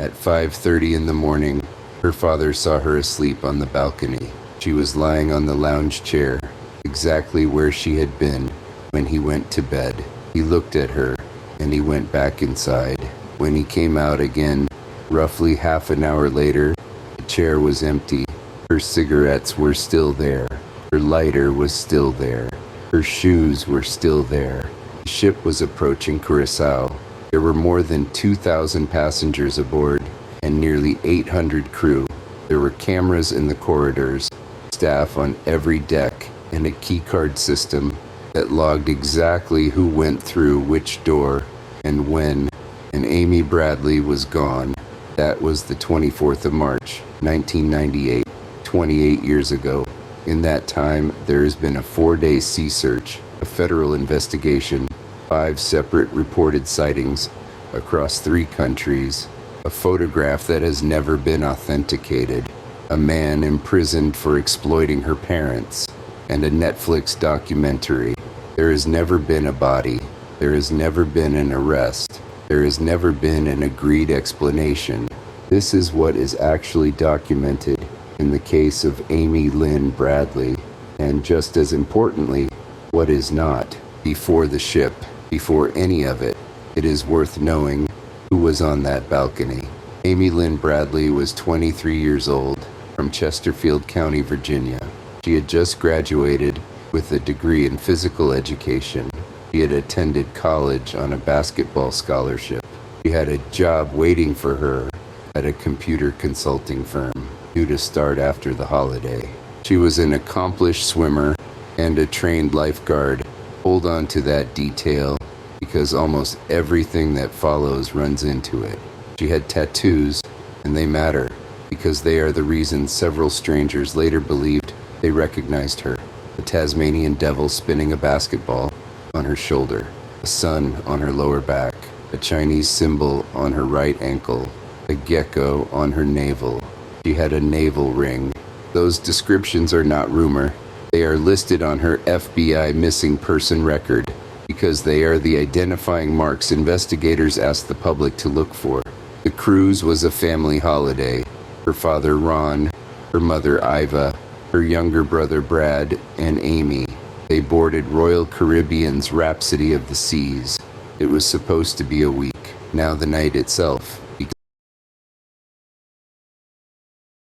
At 5:30 in the morning, her father saw her asleep on the balcony. She was lying on the lounge chair, exactly where she had been when he went to bed. He looked at her, and he went back inside. When he came out again, roughly half an hour later, the chair was empty. Her cigarettes were still there. Her lighter was still there. Her shoes were still there. The ship was approaching Curacao. There were more than 2,000 passengers aboard and nearly 800 crew. There were cameras in the corridors, staff on every deck, and a keycard system that logged exactly who went through which door and when, and Amy Bradley was gone. That was the 24th of March, 1998, 28 years ago. In that time, there has been a 4-day sea search, a federal investigation, 5 separate reported sightings across 3 countries, a photograph that has never been authenticated, a man imprisoned for exploiting her parents, and a Netflix documentary. There has never been a body. There has never been an arrest. There has never been an agreed explanation. This is what is actually documented in the case of Amy Lynn Bradley, and just as importantly, what is not. Before the ship, before any of it, it is worth knowing who was on that balcony. Amy Lynn Bradley was 23 years old, from Chesterfield County, Virginia. She had just graduated with a degree in physical education. She had attended college on a basketball scholarship. She had a job waiting for her at a computer consulting firm, due to start after the holiday. She was an accomplished swimmer and a trained lifeguard. Hold on to that detail because almost everything that follows runs into it. She had tattoos, and they matter because they are the reason several strangers later believed they recognized her. A Tasmanian devil spinning a basketball on her shoulder, a sun on her lower back, a Chinese symbol on her right ankle, a gecko on her navel. She had a navel ring. Those descriptions are not rumor. They are listed on her FBI missing person record because they are the identifying marks investigators asked the public to look for. The cruise was a family holiday. Her father Ron, her mother Iva, her younger brother Brad, and Amy. They boarded Royal Caribbean's Rhapsody of the Seas. It was supposed to be a week. Now the night itself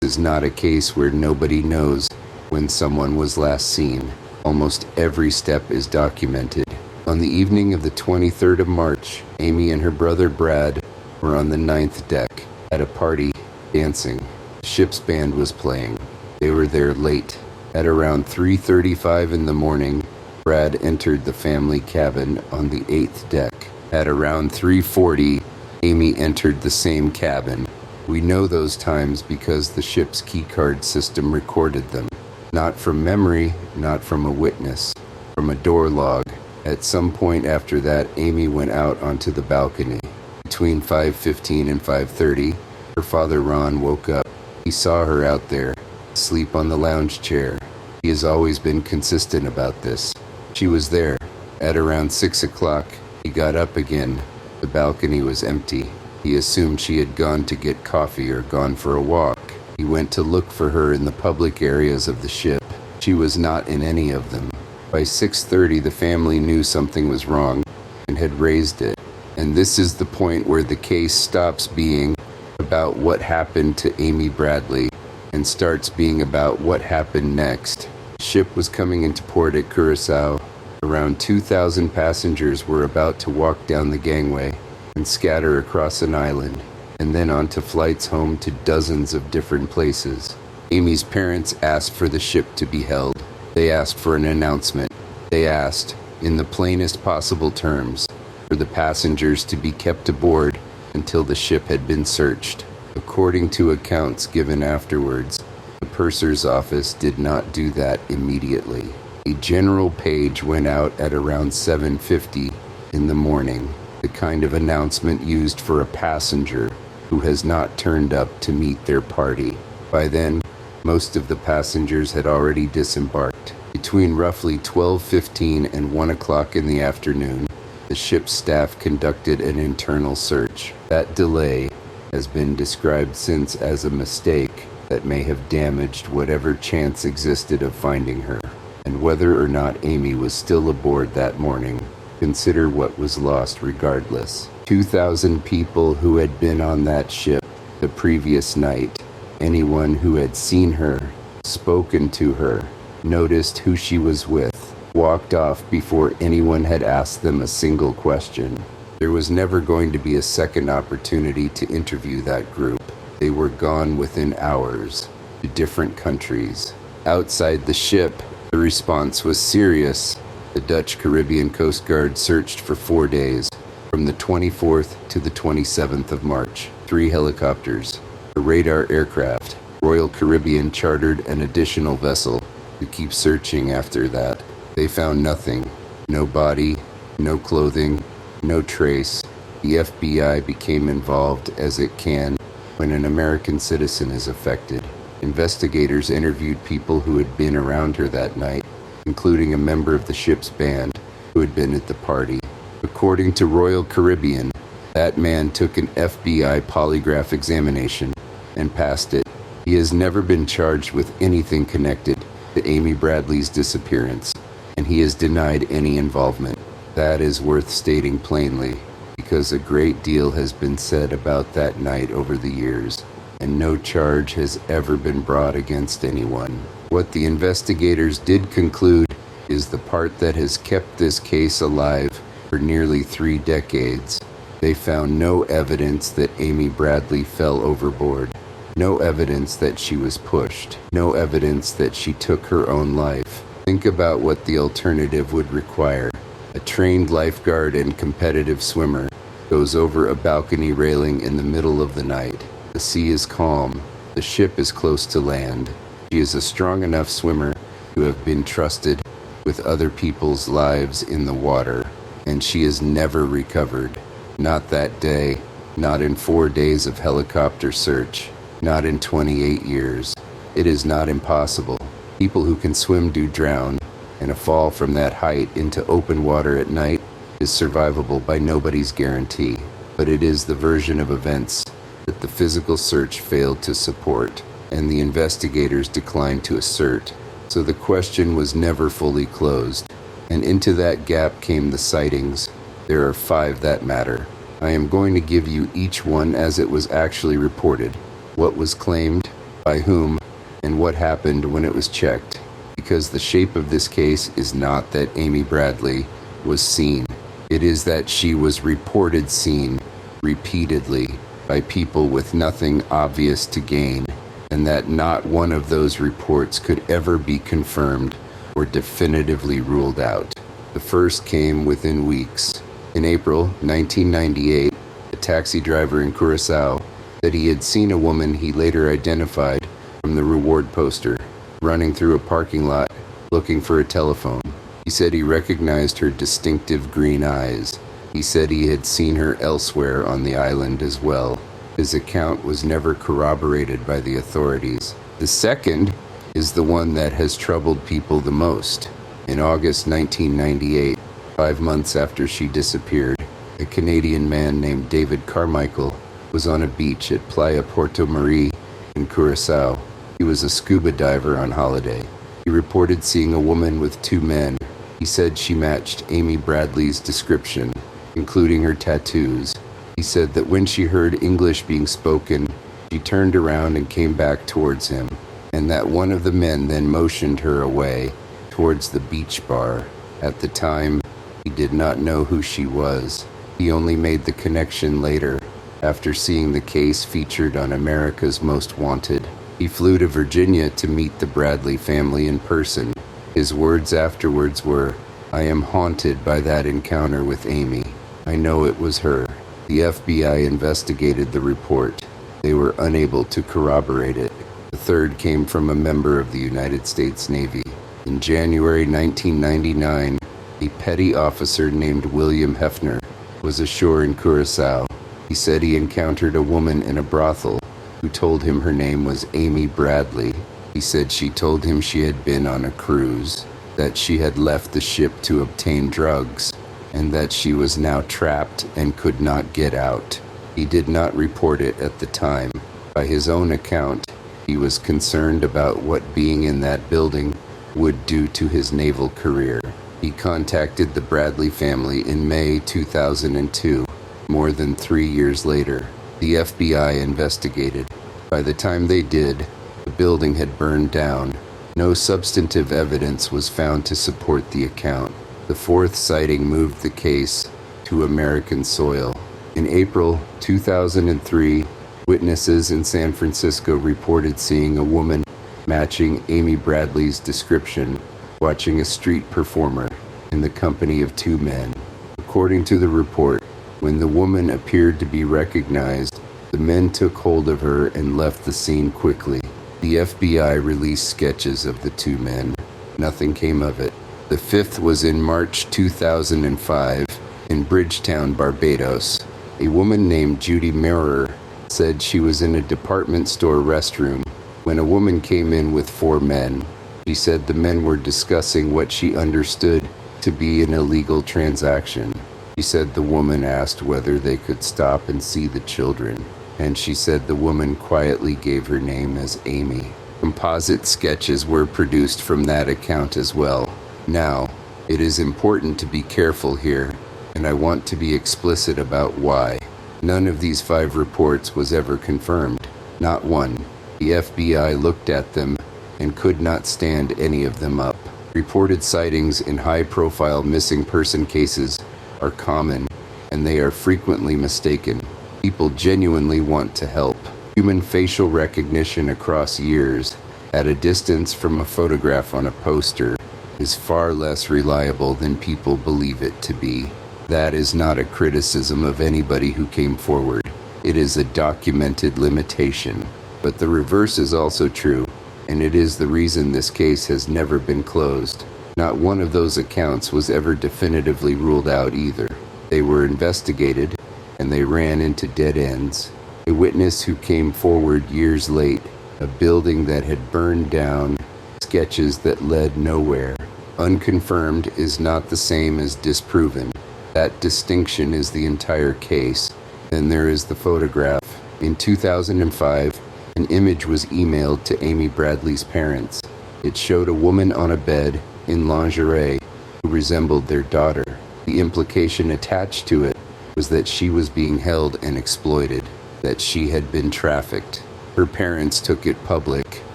is not a case where nobody knows when someone was last seen. Almost every step is documented. On the evening of the 23rd of March, Amy and her brother Brad were on the 9th deck at a party, dancing. The ship's band was playing. They were there late. At around 3:35 in the morning, Brad entered the family cabin on the 8th deck. At around 3:40, Amy entered the same cabin. We know those times because the ship's keycard system recorded them. Not from memory, not from a witness, from a door log. At some point after that, Amy went out onto the balcony. Between 5:15 and 5:30, her father Ron woke up. He saw her out there, asleep on the lounge chair. He has always been consistent about this. She was there. At around 6 o'clock, he got up again. The balcony was empty. He assumed she had gone to get coffee or gone for a walk. He went to look for her in the public areas of the ship. She was not in any of them. By 6:30, the family knew something was wrong and had raised it. And this is the point where the case stops being about what happened to Amy Bradley and starts being about what happened next. The ship was coming into port at Curacao. Around 2,000 passengers were about to walk down the gangway and scatter across an island, and then onto flights home to dozens of different places. Amy's parents asked for the ship to be held. They asked for an announcement. They asked, in the plainest possible terms, for the passengers to be kept aboard until the ship had been searched. According to accounts given afterwards, the purser's office did not do that immediately. A general page went out at around 7:50 in the morning, the kind of announcement used for a passenger who has not turned up to meet their party. By then, most of the passengers had already disembarked. Between roughly 12:15 and 1 o'clock in the afternoon, the ship's staff conducted an internal search. That delay has been described since as a mistake that may have damaged whatever chance existed of finding her. And whether or not Amy was still aboard that morning, consider what was lost regardless. 2,000 people who had been on that ship the previous night, anyone who had seen her, spoken to her, noticed who she was with, walked off before anyone had asked them a single question. There was never going to be a second opportunity to interview that group. They were gone within hours to different countries. Outside the ship, the response was serious. The Dutch Caribbean Coast Guard searched for 4 days, from the 24th to the 27th of March. 3 helicopters, a radar aircraft. Royal Caribbean chartered an additional vessel to keep searching after that. They found nothing. No body, no clothing, no trace. The FBI became involved, as it can when an American citizen is affected. Investigators interviewed people who had been around her that night, including a member of the ship's band who had been at the party. According to Royal Caribbean, that man took an FBI polygraph examination and passed it. He has never been charged with anything connected to Amy Bradley's disappearance, and he has denied any involvement. That is worth stating plainly, because a great deal has been said about that night over the years, and no charge has ever been brought against anyone. What the investigators did conclude is the part that has kept this case alive for nearly 3 decades. They found no evidence that Amy Bradley fell overboard, no evidence that she was pushed, no evidence that she took her own life. Think about what the alternative would require. A trained lifeguard and competitive swimmer goes over a balcony railing in the middle of the night. The sea is calm. The ship is close to land. She is a strong enough swimmer to have been trusted with other people's lives in the water, and she is never recovered. Not that day, not in 4 days of helicopter search, not in 28 years. It is not impossible. People who can swim do drown, and a fall from that height into open water at night is survivable by nobody's guarantee. But it is the version of events that the physical search failed to support, and the investigators declined to assert. So the question was never fully closed, and into that gap came the sightings. There are 5 that matter. I am going to give you each one as it was actually reported, what was claimed, by whom, and what happened when it was checked. Because the shape of this case is not that Amy Bradley was seen. It is that she was reported seen repeatedly by people with nothing obvious to gain, and that not one of those reports could ever be confirmed or definitively ruled out. The first came within weeks. In April 1998, a taxi driver in Curacao said he had seen a woman he later identified from the reward poster running through a parking lot looking for a telephone. He said he recognized her distinctive green eyes. He said he had seen her elsewhere on the island as well. His account was never corroborated by the authorities. The second is the one that has troubled people the most. In August 1998, 5 months after she disappeared, a Canadian man named David Carmichael was on a beach at Playa Porto Marie in Curacao. He was a scuba diver on holiday. He reported seeing a woman with 2 men. He said she matched Amy Bradley's description, including her tattoos. He said that when she heard English being spoken, she turned around and came back towards him, and that one of the men then motioned her away towards the beach bar. At the time, he did not know who she was. He only made the connection later, after seeing the case featured on America's Most Wanted. He flew to Virginia to meet the Bradley family in person. His words afterwards were, "I am haunted by that encounter with Amy. I know it was her." The FBI investigated the report. They were unable to corroborate it. The third came from a member of the United States Navy. In January 1999, a petty officer named William Hefner was ashore in Curacao. He said he encountered a woman in a brothel who told him her name was Amy Bradley. He said she told him she had been on a cruise, that she had left the ship to obtain drugs, and that she was now trapped and could not get out. He did not report it at the time. By his own account, he was concerned about what being in that building would do to his naval career. He contacted the Bradley family in May 2002. More than 3 years later, the FBI investigated. By the time they did, the building had burned down. No substantive evidence was found to support the account. The fourth sighting moved the case to American soil. In April 2003, witnesses in San Francisco reported seeing a woman matching Amy Bradley's description, watching a street performer in the company of 2 men. According to the report, when the woman appeared to be recognized, the men took hold of her and left the scene quickly. The FBI released sketches of the 2 men. Nothing came of it. The fifth was in March 2005 in Bridgetown, Barbados. A woman named Judy Mirror said she was in a department store restroom when a woman came in with 4 men. She said the men were discussing what she understood to be an illegal transaction. She said the woman asked whether they could stop and see the children, and she said the woman quietly gave her name as Amy. Composite sketches were produced from that account as well. Now, it is important to be careful here, and I want to be explicit about why. None of these 5 reports was ever confirmed. Not one. The FBI looked at them and could not stand any of them up. Reported sightings in high-profile missing person cases are common, and they are frequently mistaken. People genuinely want to help. Human facial recognition across years, at a distance from a photograph on a poster, is far less reliable than people believe it to be. That is not a criticism of anybody who came forward. It is a documented limitation. But the reverse is also true, and it is the reason this case has never been closed. Not one of those accounts was ever definitively ruled out either. They were investigated, and they ran into dead ends. A witness who came forward years late, a building that had burned down, sketches that led nowhere. Unconfirmed is not the same as disproven. That distinction is the entire case. Then there is the photograph. In 2005, an image was emailed to Amy Bradley's parents. It showed a woman on a bed in lingerie who resembled their daughter. The implication attached to it was that she was being held and exploited, that she had been trafficked. Her parents took it public.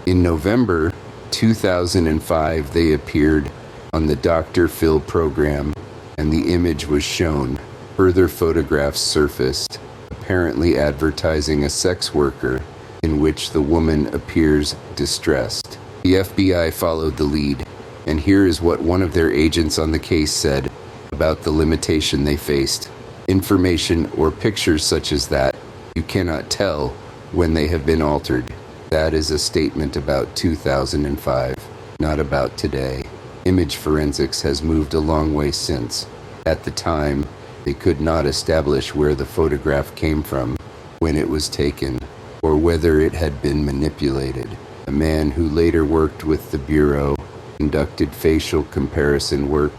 In November 2005, they appeared on the Dr. Phil program, and the image was shown. Further photographs surfaced, apparently advertising a sex worker in which the woman appears distressed. The FBI followed the lead, and here is what one of their agents on the case said about the limitation they faced. Information or pictures such as that, you cannot tell when they have been altered. That is a statement about 2005, not about today. Image forensics has moved a long way since. At the time, they could not establish where the photograph came from, when it was taken, or whether it had been manipulated. A man who later worked with the Bureau conducted facial comparison work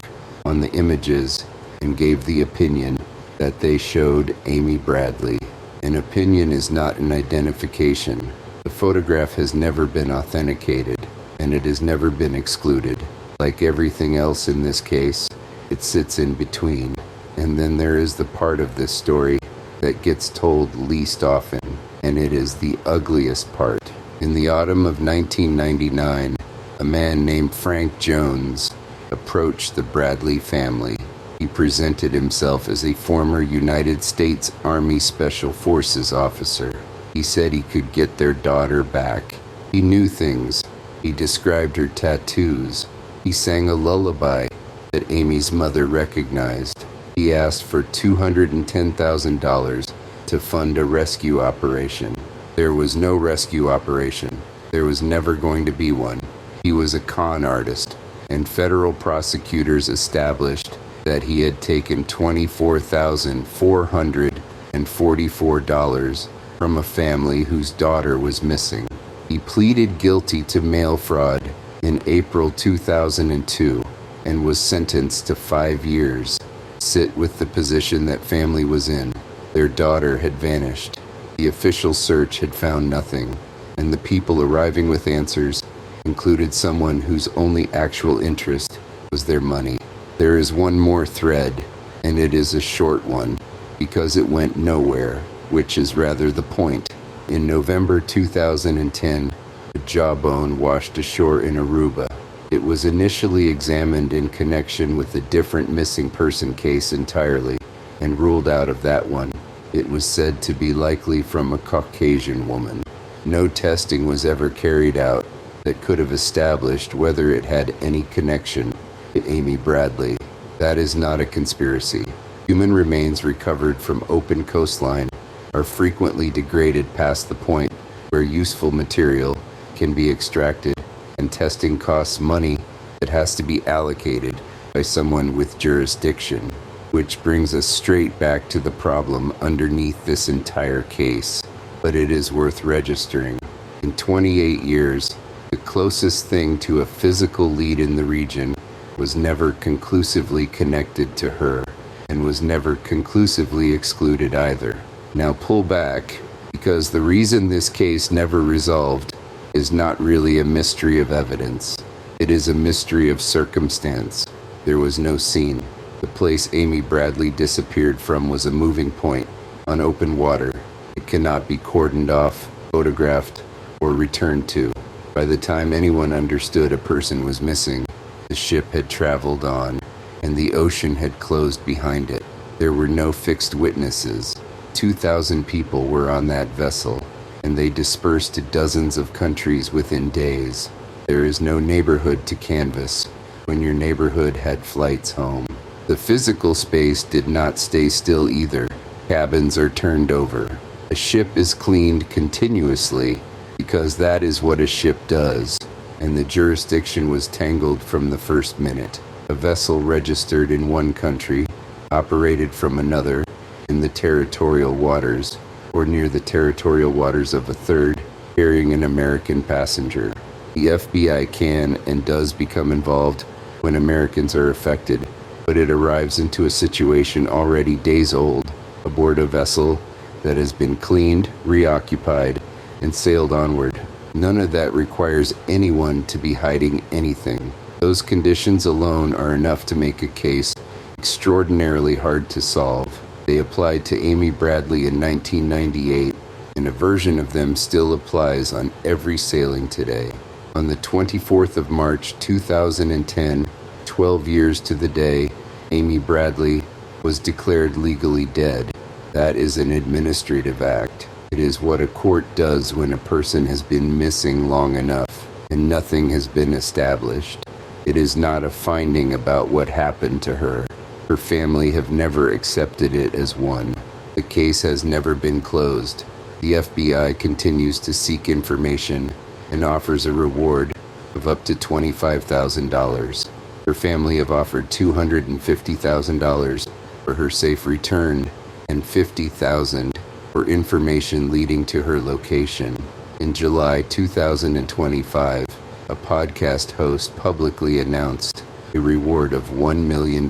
on the images and gave the opinion that they showed Amy Bradley. An opinion is not an identification. The photograph has never been authenticated, and it has never been excluded. Like everything else in this case, it sits in between. And then there is the part of this story that gets told least often, and it is the ugliest part. In the autumn of 1999, a man named Frank Jones approached the Bradley family. He presented himself as a former United States Army Special Forces officer. He said he could get their daughter back. He knew things. He described her tattoos. He sang a lullaby that Amy's mother recognized. He asked for $210,000 to fund a rescue operation. There was no rescue operation. There was never going to be one. He was a con artist, and federal prosecutors established that he had taken $24,444 from a family whose daughter was missing. He pleaded guilty to mail fraud in April 2002 and was sentenced to 5 years. Sit with the position that family was in. Their daughter had vanished. The official search had found nothing, and the people arriving with answers included someone whose only actual interest was their money. There is one more thread, and it is a short one, because it went nowhere, which is rather the point. In November 2010, a jawbone washed ashore in Aruba. It was initially examined in connection with a different missing person case entirely, and ruled out of that one. It was said to be likely from a Caucasian woman. No testing was ever carried out that could have established whether it had any connection to Amy Bradley. That is not a conspiracy. Human remains recovered from open coastline are frequently degraded past the point where useful material can be extracted, and testing costs money that has to be allocated by someone with jurisdiction. Which brings us straight back to the problem underneath this entire case. But it is worth registering. In 28 years, the closest thing to a physical lead in the region was never conclusively connected to her, and was never conclusively excluded either. Now pull back, because the reason this case never resolved is not really a mystery of evidence. It is a mystery of circumstance. There was no scene. The place Amy Bradley disappeared from was a moving point on open water. It cannot be cordoned off, photographed, or returned to. By the time anyone understood a person was missing, the ship had traveled on, and the ocean had closed behind it. There were no fixed witnesses. 2,000 people were on that vessel, and they dispersed to dozens of countries within days. There is no neighborhood to canvass when your neighborhood had flights home. The physical space did not stay still either. Cabins are turned over. A ship is cleaned continuously because that is what a ship does, and the jurisdiction was tangled from the first minute. A vessel registered in one country, operated from another, in the territorial waters, or near the territorial waters of a third, carrying an American passenger. The FBI can and does become involved when Americans are affected, but it arrives into a situation already days old, aboard a vessel that has been cleaned, reoccupied, and sailed onward. None of that requires anyone to be hiding anything. Those conditions alone are enough to make a case extraordinarily hard to solve. They applied to Amy Bradley in 1998, and a version of them still applies on every sailing today. On the 24th of March 2010, 12 years to the day, Amy Bradley was declared legally dead. That is an administrative act. It is what a court does when a person has been missing long enough and nothing has been established. It is not a finding about what happened to her. Her family have never accepted it as one. The case has never been closed. The FBI continues to seek information and offers a reward of up to $25,000. Her family have offered $250,000 for her safe return and $50,000 for information leading to her location. In July 2025, a podcast host publicly announced a reward of $1 million.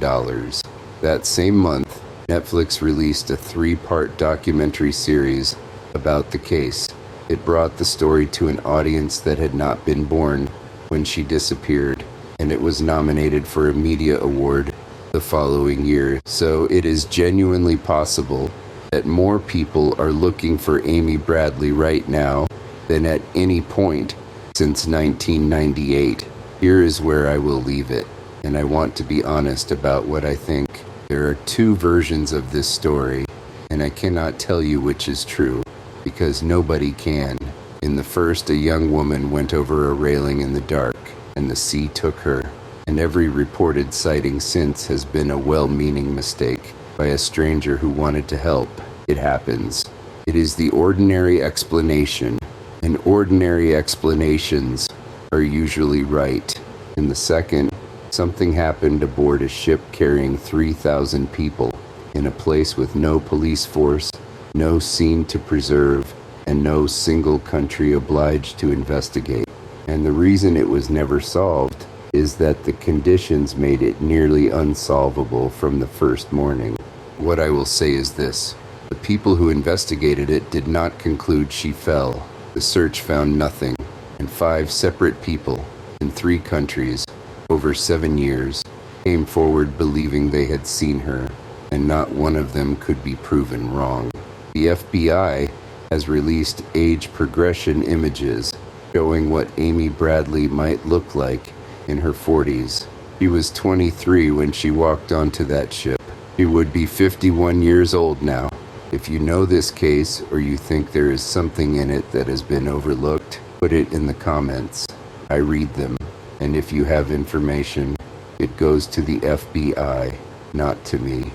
That same month, Netflix released a 3-part documentary series about the case. It brought the story to an audience that had not been born when she disappeared, and it was nominated for a media award the following year. So it is genuinely possible that more people are looking for Amy Bradley right now than at any point since 1998. Here is where I will leave it, and I want to be honest about what I think. There are 2 versions of this story, and I cannot tell you which is true, because nobody can. In the first, a young woman went over a railing in the dark, and the sea took her, and every reported sighting since has been a well-meaning mistake by a stranger who wanted to help. It happens. It is the ordinary explanation, and ordinary explanations are usually right. In the second, something happened aboard a ship carrying 3,000 people in a place with no police force, no scene to preserve, and no single country obliged to investigate. And the reason it was never solved is that the conditions made it nearly unsolvable from the first morning. What I will say is this: The people who investigated it did not conclude she fell. The search found nothing, and 5 separate people in 3 countries over 7 years came forward believing they had seen her, and not one of them could be proven wrong. The FBI has released age progression images showing what Amy Bradley might look like in her 40s. She was 23 when she walked onto that ship. She would be 51 years old now. If you know this case or you think there is something in it that has been overlooked, put it in the comments. I read them, and if you have information, it goes to the FBI, not to me.